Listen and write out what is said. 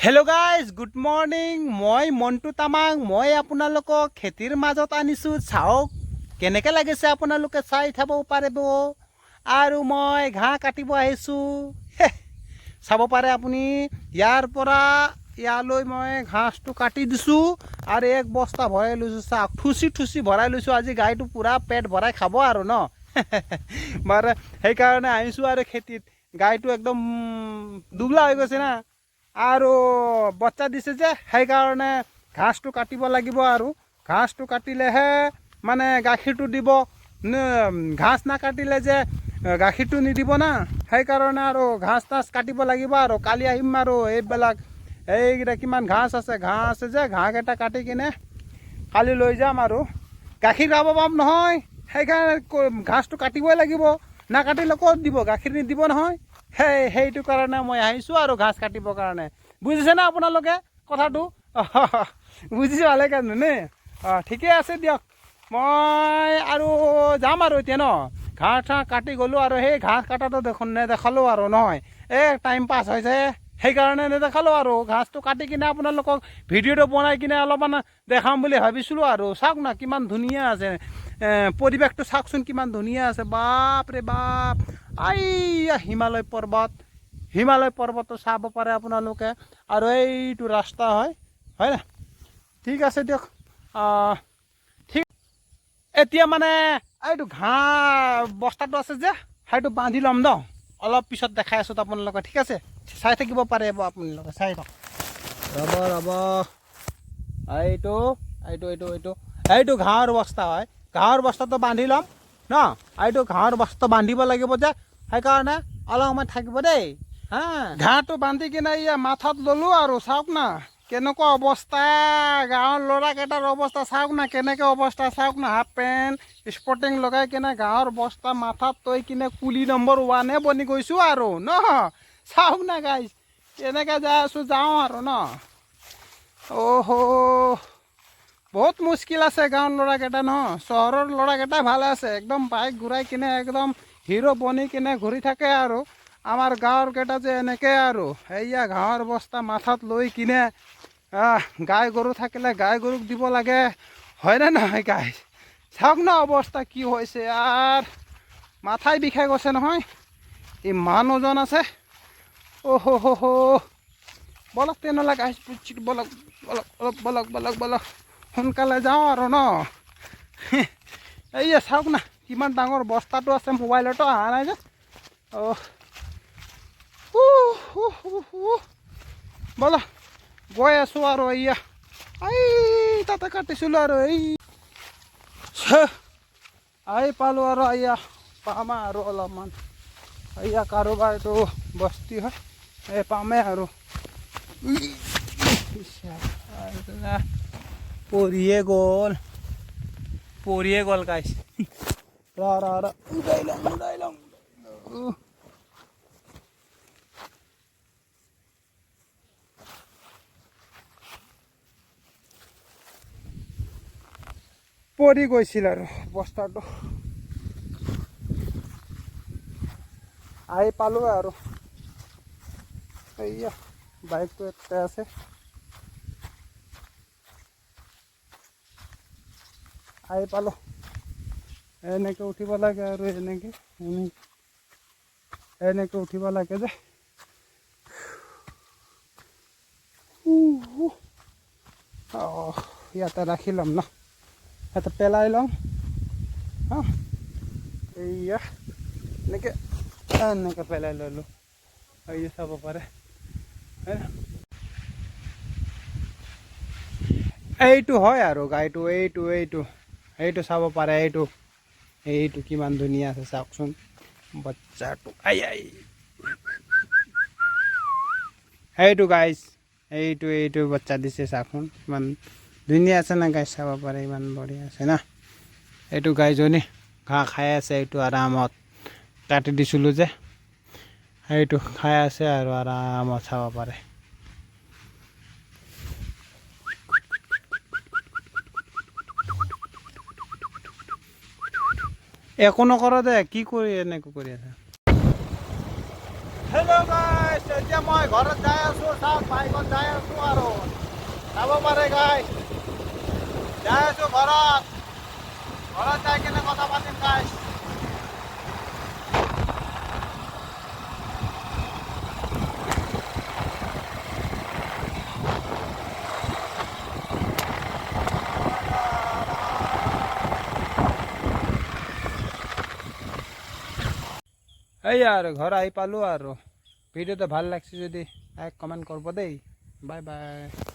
Hello' guys, good morning. মই মণ্টু তামাং। মই আপোনালোকক খেতিৰ মাজত আনিছোঁ। চাওক কেনেকৈ লাগিছে, আপোনালোকে চাই চাব পাৰিব। আৰু মই ঘাঁহ কাটিব আহিছোঁ। চাব পাৰে আপুনি। ইয়াৰ পৰা ইয়ালৈ মই ঘাঁহটো কাটি দিছোঁ আৰু এক বস্তা ভৰাই লৈছোঁ। চাওক, ঠুচি ভৰাই লৈছোঁ। আজি গাইটো পূৰা পেট ভৰাই খাব আৰু ন। মানে সেইকাৰণে আহিছোঁ আৰু খেতিত। গাইটো একদম দুবলা হৈ গৈছে না, আৰু বাচ্চা দিছে যে, সেইকাৰণে ঘাঁহটো কাটিব লাগিব। আৰু ঘাঁহটো কাটিলেহে মানে গাখীৰটো দিব। ঘাঁহ নাকাটিলে যে গাখীৰটো নিদিব না, সেইকাৰণে আৰু ঘাঁহ কাটিব লাগিব। আৰু কালি আহিম আৰু এইবিলাক এইকেইটা কিমান ঘাঁহ আছে যে, ঘাঁহকেইটা কাটি কিনে কালি লৈ যাম আৰু গাখীৰ খাব পাম নহয়। সেইকাৰণে ঘাঁহটো কাটিবই লাগিব। নাকাটিলে ক'ত দিব, গাখীৰ নিদিব নহয়। সেইটো কাৰণে মই আহিছোঁ আৰু ঘাঁহ কাটিবৰ কাৰণে। বুজিছে না আপোনালোকে কথাটো? বুজিছে ভালে কাৰণে নে? ঠিকে আছে দিয়ক। মই আৰু যাম আৰু এতিয়া ন। ঘাঁহ কাটি গ'লোঁ আৰু সেই ঘাঁহ কটাটো নেদেখালোঁ আৰু নহয়। টাইম পাছ হৈছে সেইকাৰণে নেদেখালোঁ আৰু। ঘাঁহটো কাটি কিনে আপোনালোকক ভিডিঅ'টো বনাই কিনে অলপমান দেখাম বুলি ভাবিছিলোঁ আৰু। চাওক না কিমান ধুনীয়া আছে পৰিৱেশটো, চাওকচোন কিমান ধুনীয়া আছে। বাপ ৰে বাপ, আইয়া হিমালয় পৰ্বতটো চাব পাৰে আপোনালোকে। আৰু এইটো ৰাস্তা হয় না। ঠিক আছে দিয়ক। ঠিক এতিয়া মানে এইটো ঘাঁহ বস্তাটো আছে যে, সেইটো বান্ধি ল'ম ন। অলপ পিছত দেখাই আছোঁ আপোনালোকে। ঠিক আছে, চাই থাকিব পাৰে আপোনালোকে। চাই থাকক। ৰ'ব এইটো ঘাঁহৰ বস্তা হয়। ঘাঁহৰ বস্তাটো বান্ধি ল'ম ন। এইটো ঘাঁহৰ বস্তা বান্ধিব লাগিব যে, সেইকাৰণে অলপ সময় থাকিব দেই। ঘাঁহটো বান্ধি কিনে মাথাত ল'লোঁ আৰু। চাওক না কেনেকুৱা অৱস্থা, গাঁৱৰ ল'ৰাকেইটাৰ অৱস্থা চাওক না, কেনেকৈ অৱস্থা চাওক না। হাফ পেণ্ট স্পৰ্টিং লগাই কিনে গাঁৱৰ বস্তা মাথাত লৈ কিনে কুলি নম্বৰ 1 বনি গৈছোঁ আৰু ন। চাওক না গাইজ, কেনেকৈ যাওঁ আৰু ন। বহুত মুস্কিল আছে গাঁৱৰ ল'ৰাকেইটা ন। চহৰৰ ল'ৰাকেইটা ভালে আছে, একদম বাইক ঘূৰাই কিনে একদম হিৰো বনি কিনে ঘূৰি থাকে। আৰু আমাৰ গাঁৱৰ কেইটা যে এনেকৈ আৰু এইয়া ঘাঁহৰ বস্তা মাথাত লৈ কিনে গাই গৰু থাকিলে গাই গৰুক দিব লাগে, হয়নে নহয় গাইজ? চাওক না অৱস্থা কি হৈছে। আৰু মাথাই বিষাই গৈছে নহয়, ইমান ওজন আছে। বলক তেনেহ'লে গাইজ, বলক সোনকালে যাওঁ আৰু ন। এইয়া চাওক না কিমান ডাঙৰ বস্তাটো আছে। মোবাইলতো অহা নাই যে। ব'লা গৈ আছোঁ আৰু। এইয়া তাতে কাটিছিলোঁ আৰু পালোঁ আৰু। পাম আৰু অলপমান। কাৰোবাৰ এইটো বস্তি হয়, পামেই আৰু। পৰিয়ে গ'ল গাইছ। উদাই লওঁ। পৰি গৈছিল আৰু বস্তাটো। পালোঁ আৰু। এইয়া বাইকটো এটা আছে। পালোঁ। এনেকৈ উঠিব লাগে আৰু এনেকৈ উঠিব লাগে যে। ইয়াতে ৰাখি ল'ম ন, ইয়াতে পেলাই লওঁ। এইয়া এনেকৈ পেলাই ল'লোঁ। চাব পাৰে। এইটো হয় আৰু গাইটো, এইটো চাব পাৰে। এইটো কিমান ধুনীয়া আছে চাওকচোন বাচ্চাটো। এইটো গাইজ, এইটো বাচ্চা দিছে চাওকচোন ইমান ধুনীয়া আছে না গাইজ। চাব পাৰে ইমান বঢ়িয়া আছে না। এইটো গাইজনী ঘাঁহ খাই আছে। এইটো আৰামত কাটি দিছিলোঁ যে, সেইটো খাই আছে আৰু আৰামত চাব পাৰে। একো নকৰ দে, কি কৰি এনেকৈ কৰি আছে। হেল্ল' গাইছ, এতিয়া মই ঘৰত যাই আছোঁ। চাওক বাইকত যাই আছোঁ আৰু যাব পাৰে গাইছ। যাই আছোঁ ঘৰত। ঘৰত যাই কিনে কথা পাতিম গাইছ। এই আৰু ঘৰ আহি পালোঁ আৰু ভিডিঅ'টো ভাল লাগছে যদি লাইক কমেণ্ট কৰিব দেই। Bye bye.